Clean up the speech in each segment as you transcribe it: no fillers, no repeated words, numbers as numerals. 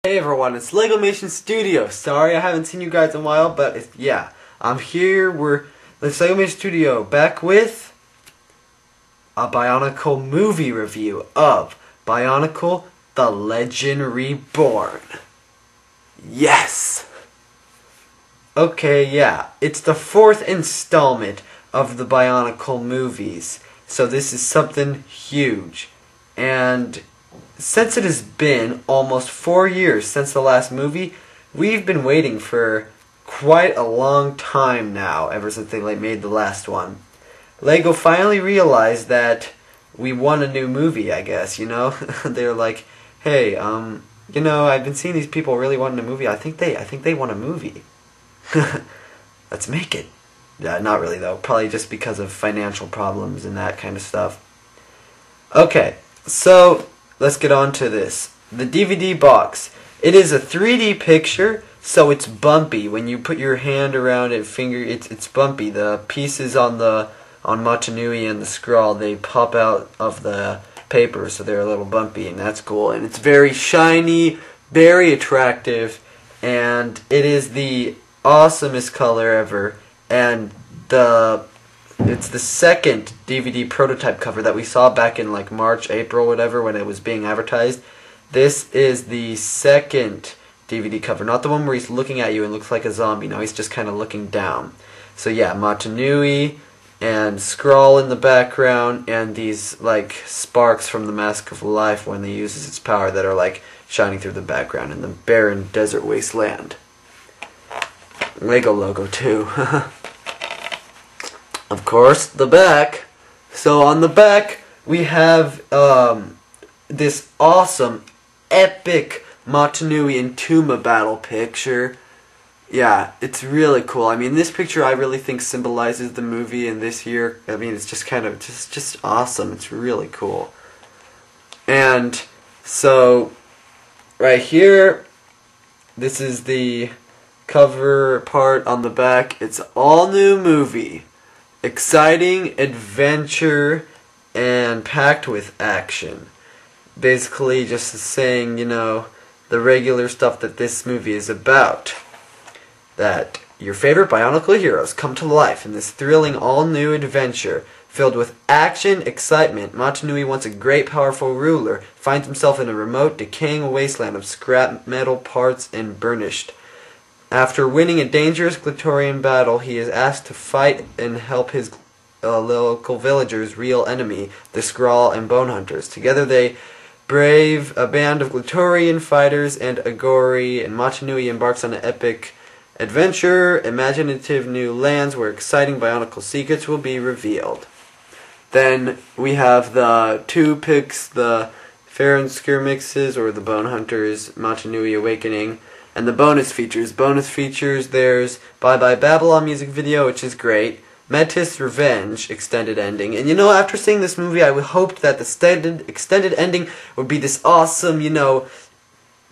Hey everyone, it's LegomationStudio. Sorry I haven't seen you guys in a while, but yeah, I'm here. It's LegomationStudio back with a Bionicle movie review of Bionicle The Legend Reborn. Yes! Okay, yeah, it's the fourth installment of the Bionicle movies, so this is something huge. And since it has been almost 4 years since the last movie, we've been waiting for quite a long time now, ever since they made the last one. Lego finally realized that we want a new movie, I guess, you know? They're like, hey, you know, I've been seeing these people really wanting a movie. I think they want a movie. Let's make it. Yeah, not really though. Probably just because of financial problems and that kind of stuff. Okay, so let's get on to this. The DVD box. It is a 3D picture, so it's bumpy. When you put your hand around it, it's bumpy. The pieces on Motunui and the scroll, they pop out of the paper, so they're a little bumpy, and that's cool. And it's very shiny, very attractive, and it is the awesomest color ever. And it's the second DVD prototype cover that we saw back in like March, April, whatever, when it was being advertised. This is the second DVD cover, not the one where he's looking at you and looks like a zombie. No, he's just kind of looking down. So yeah, Motunui and Skrull in the background, and these like sparks from the Mask of Life when they uses its power that are like shining through the background in the barren desert wasteland. Lego logo too. Of course, the back. So on the back, we have this awesome, epic Motunui and Tuma battle picture. Yeah, it's really cool. I mean, this picture I really think symbolizes the movie in this year. I mean, it's just kind of just awesome. It's really cool. And so, right here, this is the cover part on the back. It's all new movie. Exciting, adventure, and packed with action. Basically just saying, you know, the regular stuff that this movie is about. That your favorite Bionicle heroes come to life in this thrilling all-new adventure. Filled with action, excitement, Motunui, once a great powerful ruler, finds himself in a remote, decaying wasteland of scrap metal parts and burnished. After winning a dangerous Glatorian battle, he is asked to fight and help his local villagers' real enemy, the Skrull and Bone Hunters. Together they brave a band of Glatorian fighters and Agori, and Motunui embarks on an epic adventure, imaginative new lands where exciting Bionicle secrets will be revealed. Then we have the two picks, the Fair and Skirmixes, or the Bone Hunters, Motunui Awakening, and the bonus features. Bonus features, there's Bye Bye Babylon music video, which is great. Mantis Revenge extended ending. And you know, after seeing this movie, I hoped that the extended ending would be this awesome, you know,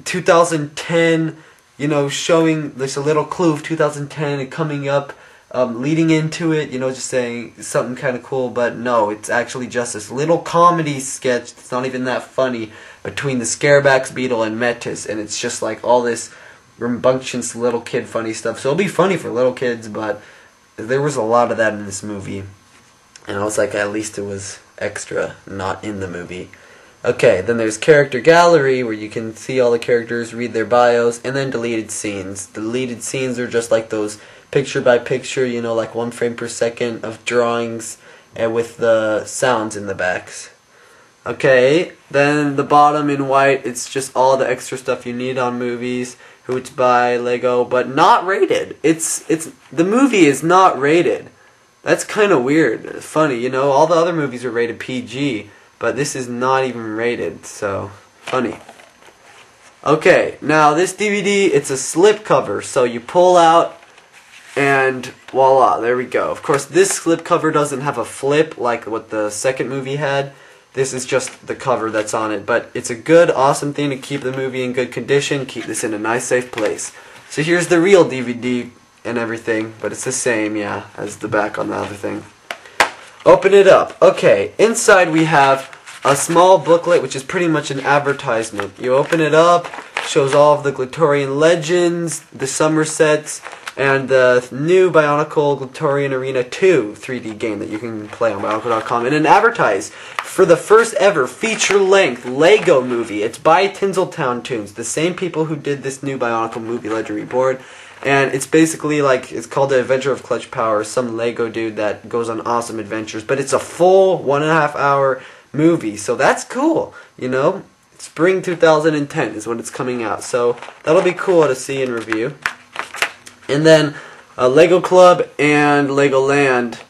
2010, you know, showing there's a little clue of 2010 and coming up, leading into it, you know, just saying something kind of cool. But no, it's actually just this little comedy sketch. It's not even that funny, between the Scarebax Beetle and Mantis, and it's just like all this rambunctious little kid funny stuff. So it'll be funny for little kids, but there was a lot of that in this movie, and I was like, at least it was extra, not in the movie. Okay, then there's character gallery, where you can see all the characters, read their bios, and then deleted scenes. The deleted scenes are just like those picture by picture, you know, like 1 frame per second of drawings, and with the sounds in the backs. Okay, then the bottom in white, it's just all the extra stuff you need on movies, who it's by, Lego, but not rated. The movie is not rated. That's kind of weird. Funny, you know, all the other movies are rated PG, but this is not even rated, so funny. Okay, now this DVD, it's a slip cover, so you pull out, and voila, there we go. Of course, this slip cover doesn't have a flip like what the second movie had. This is just the cover that's on it, but it's a good, awesome thing to keep the movie in good condition, keep this in a nice, safe place. So here's the real DVD and everything, but it's the same, yeah, as the back on the other thing. Open it up. Okay, inside we have a small booklet, which is pretty much an advertisement. You open it up, shows all of the Glatorian legends, the summer sets, and the new Bionicle Glatorian Arena 2 3D game that you can play on Bionicle.com. And an advertise for the first ever feature-length Lego movie. It's by Tinseltown Toons, the same people who did this new Bionicle movie, Legend Reborn. And it's basically like, it's called The Adventure of Clutch Power, some Lego dude that goes on awesome adventures. But it's a full 1.5 hour movie, so that's cool, you know? Spring 2010 is when it's coming out, so that'll be cool to see and review. And then Lego Club and Legoland,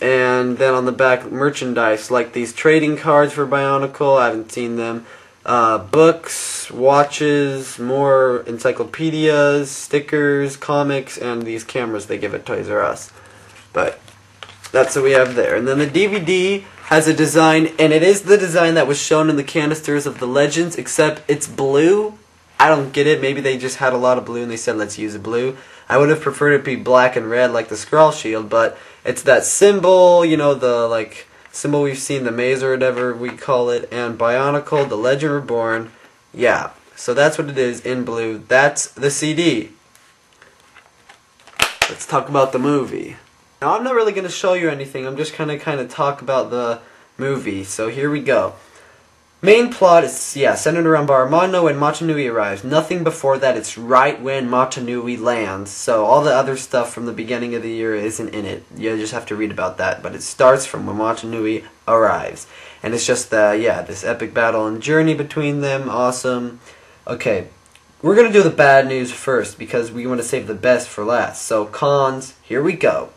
and then on the back merchandise like these trading cards for Bionicle. I haven't seen them. Books, watches, more encyclopedias, stickers, comics, and these cameras they give at Toys R Us. But that's what we have there. And then the DVD has a design, and it is the design that was shown in the canisters of the Legends, except it's blue. I don't get it. Maybe they just had a lot of blue and they said let's use a blue. I would have preferred it to be black and red like the Skrull Shield, but it's that symbol, you know, the like symbol we've seen, the maze or whatever we call it, and Bionicle The Legend Reborn. Yeah, so that's what it is in blue. That's the CD. Let's talk about the movie. Now I'm not really going to show you anything. I'm just going to kind of talk about the movie. So here we go. Main plot is, yeah, centered around Barmano when Machanui arrives. Nothing before that. It's right when Machanui lands. So all the other stuff from the beginning of the year isn't in it. You just have to read about that. But it starts from when Machanui arrives. And it's just, yeah, this epic battle and journey between them. Awesome. Okay, we're going to do the bad news first because we want to save the best for last. So cons, here we go.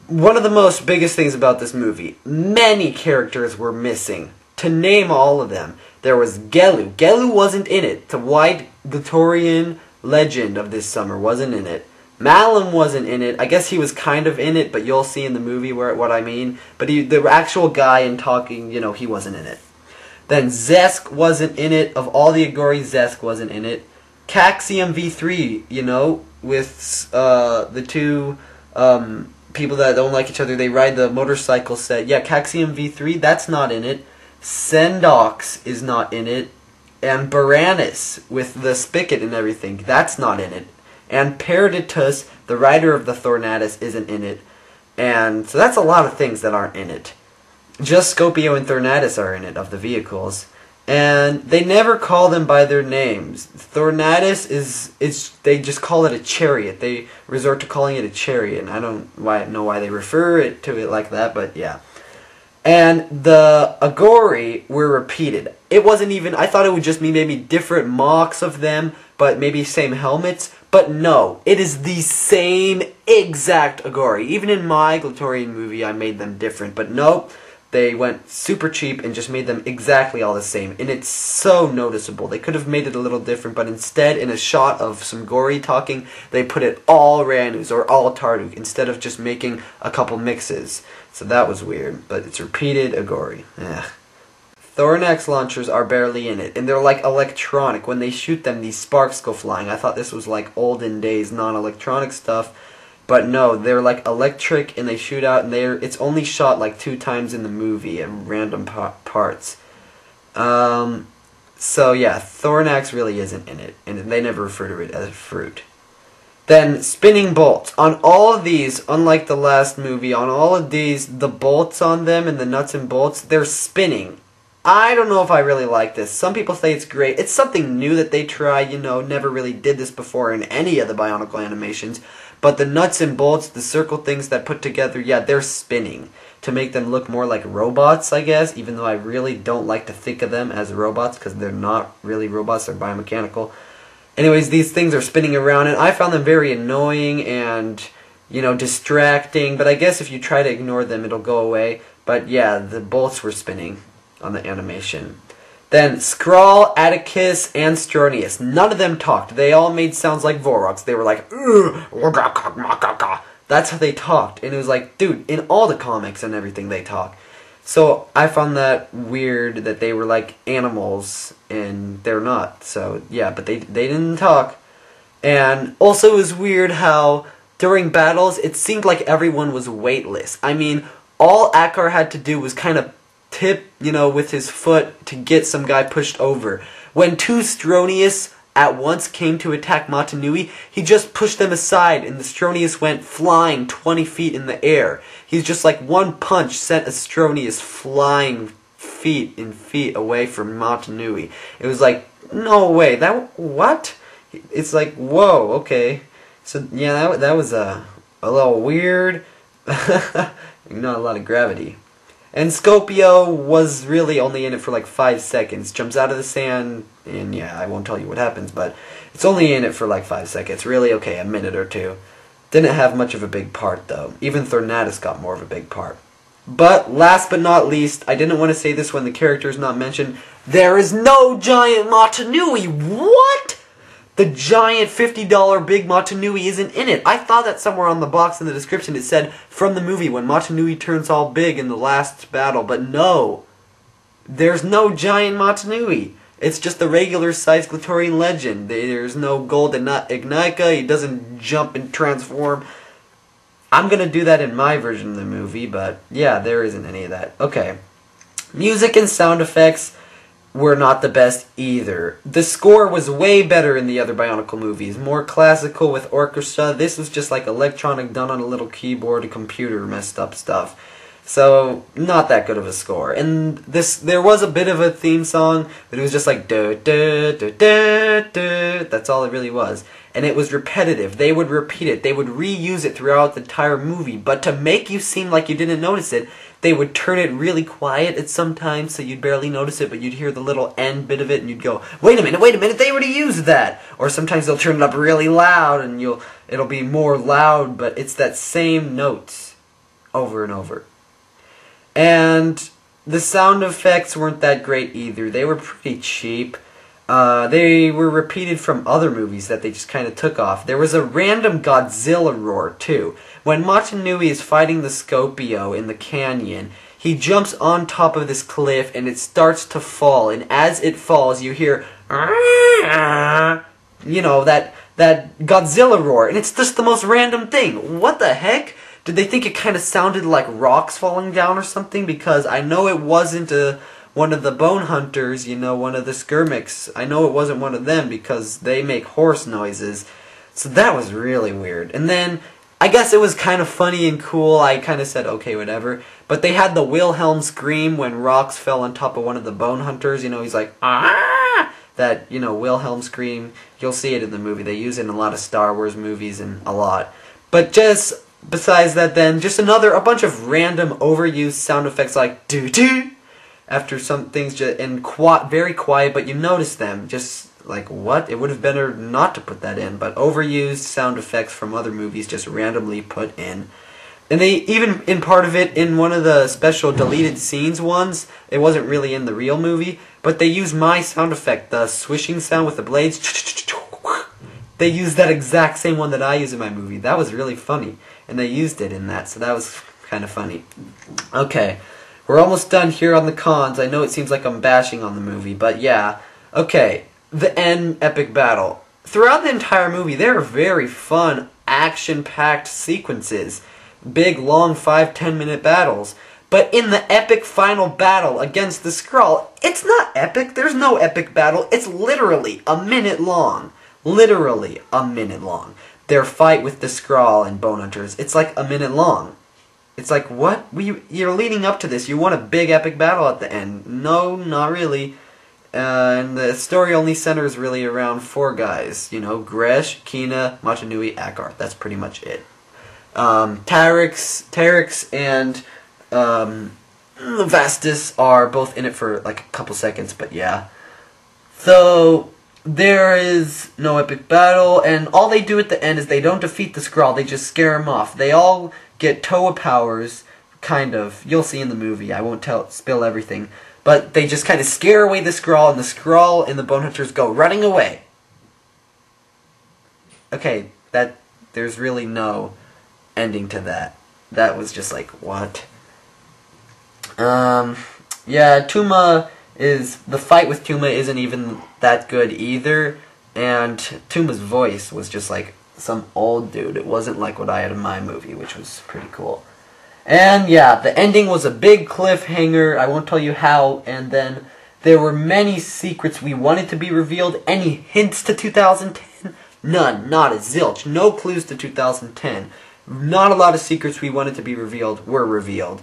One of the most biggest things about this movie, many characters were missing. To name all of them, there was Gelu. Gelu wasn't in it. The white Glatorian legend of this summer wasn't in it. Malum wasn't in it. I guess he was kind of in it, but you'll see in the movie what I mean. But the actual guy in talking, you know, he wasn't in it. Then Zesk wasn't in it. Of all the Agori, Zesk wasn't in it. Caxium V3, you know, with the two people that don't like each other, they ride the motorcycle set. Yeah, Caxium V3, that's not in it. Sendox is not in it. And Baranus, with the spigot and everything, that's not in it. And Periditus, the rider of the Thornatus, isn't in it. And so that's a lot of things that aren't in it. Just Scopio and Thornatus are in it, of the vehicles. And they never call them by their names. Thornatus they just call it a chariot. They resort to calling it a chariot. And I don't know why they refer to it like that, but yeah. And the Agori were repeated. It wasn't even, I thought it would just be maybe different mocks of them, but maybe same helmets. But no, it is the same exact Agori. Even in my Glatorian movie, I made them different. But nope. They went super cheap and just made them exactly all the same. And it's so noticeable. They could have made it a little different, but instead, in a shot of some Gori talking, they put it all Ranus or all Tarduk instead of just making a couple mixes. So that was weird, but it's repeated Agori. Ugh. Thornax launchers are barely in it, and they're like electronic. When they shoot them, these sparks go flying. I thought this was like olden days non-electronic stuff. But no, they're like electric and they shoot out and it's only shot like 2 times in the movie at random parts. So yeah, Thornax really isn't in it, and they never refer to it as fruit. Then spinning bolts. On all of these, unlike the last movie, on all of these, the bolts on them and the nuts and bolts, they're spinning. I don't know if I really like this. Some people say it's great. It's something new that they try, you know, never really did this before in any of the Bionicle animations. But the nuts and bolts, the circle things that put together, yeah, they're spinning to make them look more like robots, I guess, even though I really don't like to think of them as robots because they're not really robots, they're biomechanical. Anyways, these things are spinning around, and I found them very annoying and, you know, distracting, but I guess if you try to ignore them, it'll go away. But yeah, the bolts were spinning on the animation. Then Skrull, Atticus, and Stronius. None of them talked. They all made sounds like Voroks. They were like, that's how they talked. And it was like, dude, in all the comics and everything they talk. So I found that weird that they were like animals and they're not. So yeah, but they didn't talk. And also it was weird how during battles it seemed like everyone was weightless. I mean, all Akkar had to do was kind of tip, you know, with his foot to get some guy pushed over. When two Stronius at once came to attack Motunui, he just pushed them aside and the Stronius went flying 20 feet in the air. He's just like one punch sent a Stronius flying feet away from Motunui. It was like, no way, what? It's like, whoa, okay. So yeah, that was a little weird. Not a lot of gravity. And Scopio was really only in it for like 5 seconds. Jumps out of the sand, and yeah, I won't tell you what happens, but it's only in it for like 5 seconds. Really, okay, a minute or two. Didn't have much of a big part, though. Even Thornatus got more of a big part. But, last but not least, I didn't want to say this when the character is not mentioned, there is no giant Motunui! What?! The giant $50 big Motunui isn't in it. I thought that somewhere on the box in the description it said, from the movie, when Motunui turns all big in the last battle. But no. There's no giant Motunui. It's just the regular sized Glatorian legend. There's no golden Ignica. He doesn't jump and transform. I'm going to do that in my version of the movie, but yeah, there isn't any of that. Okay. Music and sound effects were not the best either. The score was way better in the other Bionicle movies. More classical with orchestra. This was just like electronic done on a little keyboard and computer messed up stuff. So, not that good of a score. And there was a bit of a theme song, but it was just like duh, duh, duh, duh, duh. That's all it really was. And it was repetitive. They would repeat it. They would reuse it throughout the entire movie. But to make you seem like you didn't notice it, they would turn it really quiet at some times so you'd barely notice it, but you'd hear the little end bit of it and you'd go, wait a minute, they already used that! Or sometimes they'll turn it up really loud and it'll be more loud, but it's that same notes over and over. And the sound effects weren't that great either. They were pretty cheap. They were repeated from other movies that they just kind of took off. There was a random Godzilla roar, too. When Motunui is fighting the Scopio in the canyon, he jumps on top of this cliff and it starts to fall. And as it falls, you hear, you know, that Godzilla roar. And it's just the most random thing. What the heck? Did they think it kind of sounded like rocks falling down or something? Because I know it wasn't one of the bone hunters, you know, one of the skirmicks. I know it wasn't one of them because they make horse noises. So that was really weird. And then, I guess it was kind of funny and cool. I kind of said, okay, whatever. But they had the Wilhelm scream when rocks fell on top of one of the bone hunters. You know, he's like, ah! That, you know, Wilhelm scream. You'll see it in the movie. They use it in a lot of Star Wars movies and a lot. But just besides that then, just a bunch of random overused sound effects like doo-doo. After some things just very quiet, but you notice them. Just like, what? It would have been better not to put that in, but overused sound effects from other movies just randomly put in. And they even in part of it in one of the special deleted scenes ones, it wasn't really in the real movie, but they used my sound effect, the swishing sound with the blades. They used that exact same one that I use in my movie. That was really funny, and they used it in that, so that was kind of funny. Okay. We're almost done here on the cons. I know it seems like I'm bashing on the movie, but yeah. Okay, the end epic battle. Throughout the entire movie, there are very fun, action-packed sequences. Big, long 5-10 minute battles. But in the epic final battle against the Skrull, it's not epic. There's no epic battle. It's literally a minute long. Literally a minute long. Their fight with the Skrull and Bone Hunters, it's like a minute long. It's like, what? You're leading up to this. You want a big epic battle at the end. No, not really. And the story only centers really around 4 guys. You know, Gresh, Kina, Motunui, Akar. That's pretty much it. Teryx and Vastus are both in it for like a couple seconds, but yeah. So, there is no epic battle, and all they do at the end is they don't defeat the Skrull, they just scare him off. They all get Toa powers, kind of. You'll see in the movie. I won't spill everything. But they just kind of scare away the Skrull, and the Skrull and the Bone Hunters go running away. Okay, there's really no ending to that. That was just like, what? Yeah, the fight with Tuma isn't even that good either, and Tuma's voice was just like some old dude. It wasn't like what I had in my movie, which was pretty cool. And yeah, the ending was a big cliffhanger. I won't tell you how, and then There were many secrets we wanted to be revealed. Any hints to 2010? None. Not a zilch. No clues to 2010. Not a lot of secrets we wanted to be revealed were revealed.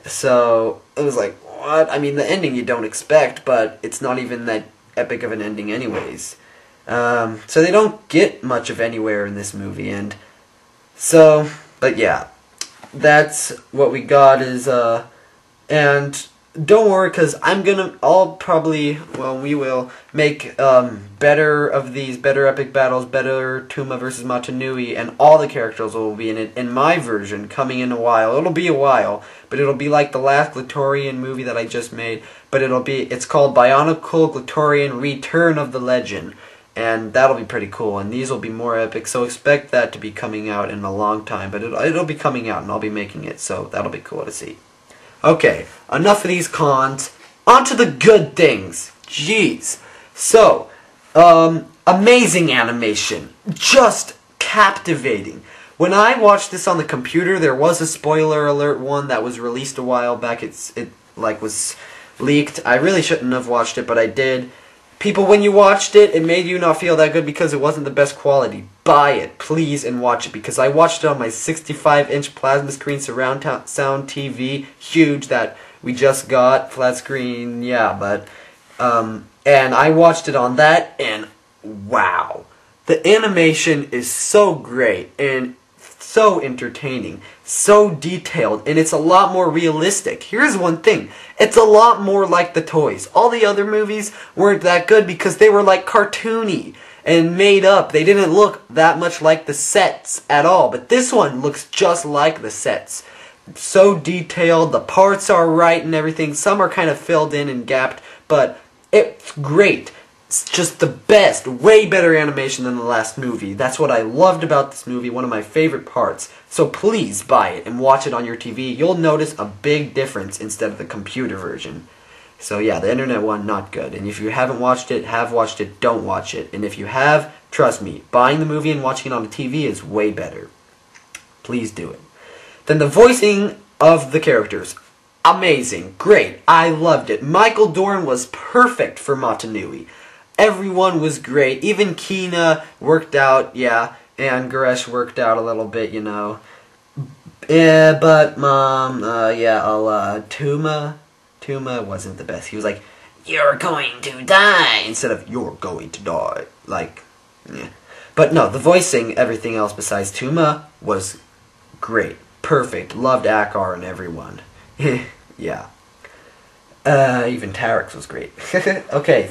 So, it was like, what? I mean, the ending you don't expect, but it's not even that epic of an ending anyways. So they don't get much of anywhere in this movie, and so, but yeah, that's what we got is, and don't worry, because we will make, better of these, better epic battles, better Tuma versus Matanui, and all the characters will be in it, in my version, coming in a while. It'll be a while, but it'll be like the last Glatorian movie that I just made, but it's called Bionicle Glatorian Return of the Legend, and that'll be pretty cool, and these will be more epic, so expect that to be coming out in a long time, but it'll be coming out, and I'll be making it, so that'll be cool to see. Okay, enough of these cons. On to the good things. Jeez. So, amazing animation. Just captivating. When I watched this on the computer, there was a spoiler alert one that was released a while back. It was leaked. I really shouldn't have watched it, but I did. People, when you watched it, it made you not feel that good because it wasn't the best quality. Buy it, please, and watch it, because I watched it on my 65-inch plasma screen surround sound TV, huge, that we just got, flat screen, yeah, but, and I watched it on that, and wow. The animation is so great, and so entertaining, so detailed, and it's a lot more realistic. Here's one thing. It's a lot more like the toys. All the other movies weren't that good because they were like cartoony and made up. They didn't look that much like the sets at all, but this one looks just like the sets. So detailed, the parts are right and everything. Some are kind of filled in and gapped, but it's great. It's just the best, way better animation than the last movie. That's what I loved about this movie, one of my favorite parts. So please buy it and watch it on your TV. You'll notice a big difference instead of the computer version. So yeah, the internet one, not good. And if you haven't watched it, have watched it, don't watch it. And if you have, trust me, buying the movie and watching it on the TV is way better. Please do it. Then the voicing of the characters. Amazing. Great. I loved it. Michael Dorn was perfect for Matanui. Everyone was great. Even Kina worked out, yeah. And Goresh worked out a little bit, you know. Yeah, but Tuma wasn't the best. He was like, "You're going to die," instead of "You're going to die." Like, yeah. But no, the voicing, everything else besides Tuma, was great. Perfect. Loved Akar and everyone. Yeah. Even Tarek's was great. Okay,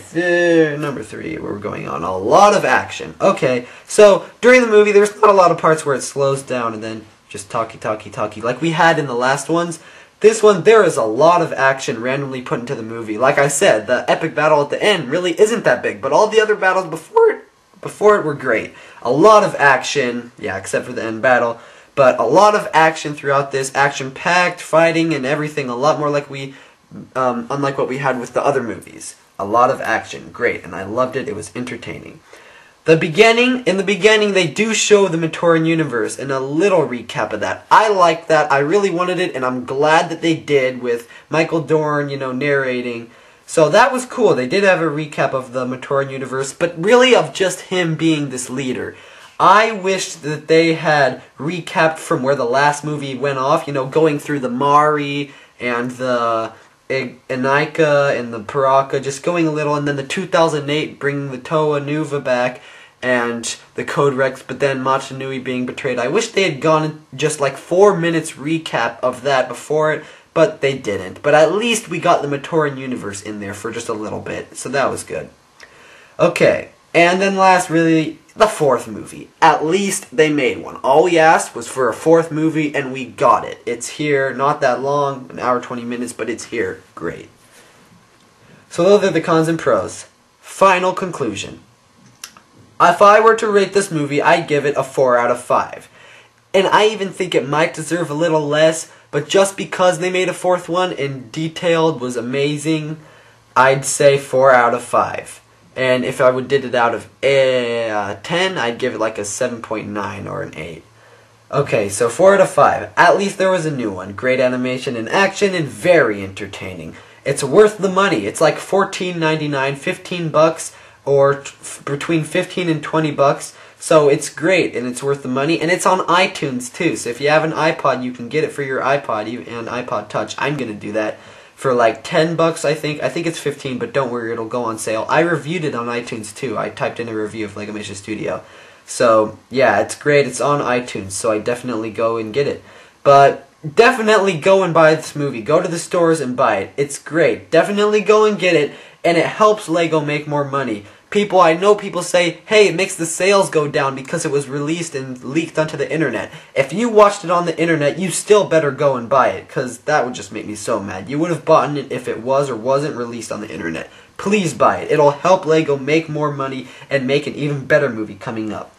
number 3, we're going on. A lot of action. Okay, so during the movie, there's not a lot of parts where it slows down and then just talky, like we had in the last ones. This one, there is a lot of action randomly put into the movie. Like I said, the epic battle at the end really isn't that big, but all the other battles before it were great. A lot of action, yeah, except for the end battle, but a lot of action throughout this, action-packed, fighting, and everything, a lot more like unlike what we had with the other movies. A lot of action, great, and I loved it. It was entertaining. In the beginning, they do show the Matoran universe, and a little recap of that. I liked that. I really wanted it, and I'm glad that they did with Michael Dorn, you know, narrating. So that was cool. They did have a recap of the Matoran universe, but really of just him being this leader. I wished that they had recapped from where the last movie went off, you know, going through the Mari and the Enika and the Paraka, just going a little, and then the 2008 bringing the Toa Nuva back, and the Code Rex, but then Matanui being betrayed. I wish they had gone just like 4 minutes recap of that before it, but they didn't. But at least we got the Matoran universe in there for just a little bit, so that was good. Okay, and then last, really, the 4th movie. At least they made one. All we asked was for a 4th movie, and we got it. It's here, not that long, an hour 20 minutes, but it's here. Great. So those are the cons and pros. Final conclusion. If I were to rate this movie, I'd give it a 4 out of 5. And I even think it might deserve a little less, but just because they made a 4th one and detailed was amazing, I'd say 4 out of 5. And if I did it out of 10, I'd give it like a 7.9 or an 8. Okay, so 4 out of 5. At least there was a new one. Great animation and action and very entertaining. It's worth the money. It's like $14.99, $15, or between 15 and 20 bucks. So it's great, and it's worth the money, and it's on iTunes too. So if you have an iPod, you can get it for your iPod and iPod Touch. I'm gonna do that for like 10 bucks, I think. I think it's 15, but don't worry, it'll go on sale. I reviewed it on iTunes too. I typed in a review of LegomationStudio. So yeah, it's great. It's on iTunes, so I definitely go and get it. But definitely go and buy this movie. Go to the stores and buy it. It's great. Definitely go and get it, and it helps Lego make more money. I know people say, hey, it makes the sales go down because it was released and leaked onto the internet. If you watched it on the internet, you still better go and buy it, because that would just make me so mad. You would have bought it if it was or wasn't released on the internet. Please buy it. It'll help Lego make more money and make an even better movie coming up.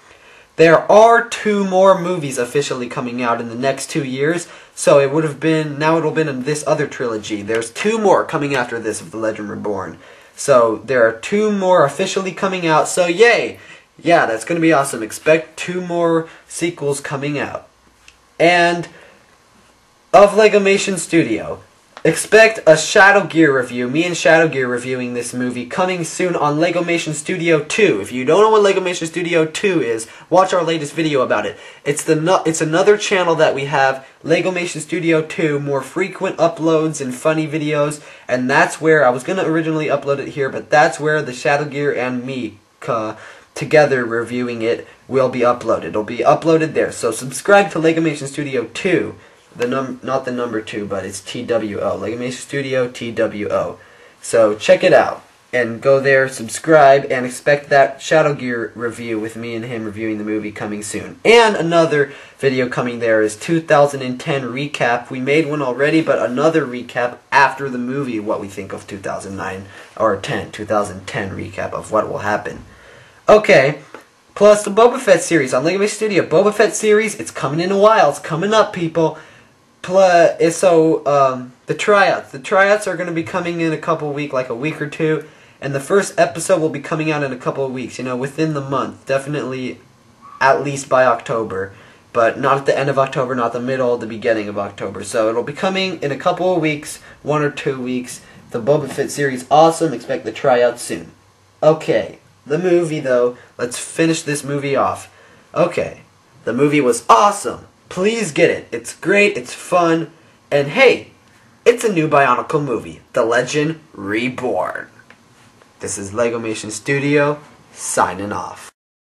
There are 2 more movies officially coming out in the next 2 years, so it would have been, now it'll been in this other trilogy. There's 2 more coming after this of The Legend Reborn. So there are 2 more officially coming out, so yay! Yeah, that's going to be awesome. Expect 2 more sequels coming out. And of LegomationStudio, expect a Shadow Gear review, me and Shadow Gear reviewing this movie, coming soon on LegomationStudio 2. If you don't know what LegomationStudio 2 is, watch our latest video about it. It's another channel that we have, LegomationStudio 2, more frequent uploads and funny videos, and that's where, I was going to originally upload it here, but that's where the Shadow Gear and me together reviewing it will be uploaded. It'll be uploaded there, so subscribe to LegomationStudio 2. Not the number 2, but it's TWO. LegomationStudio TWO. So check it out. And go there, subscribe, and expect that Shadow Gear review with me and him reviewing the movie coming soon. And another video coming there is 2010 recap. We made one already, but another recap after the movie, what we think of 2010 recap of what will happen. Okay. Plus the Boba Fett series on LegomationStudio. Boba Fett series, it's coming in a while. It's coming up, people. Plus, so, the tryouts. The tryouts are going to be coming in a couple weeks, like a week or 2. And the first episode will be coming out in a couple of weeks, you know, within the month. Definitely at least by October. But not at the end of October, not the middle, the beginning of October. So it'll be coming in a couple of weeks, 1 or 2 weeks. The Boba Fett series, awesome. Expect the tryouts soon. Okay, the movie, though. Let's finish this movie off. Okay, the movie was awesome. Please get it. It's great, it's fun, and hey, it's a new Bionicle movie, The Legend Reborn. This is LegomationStudio, signing off.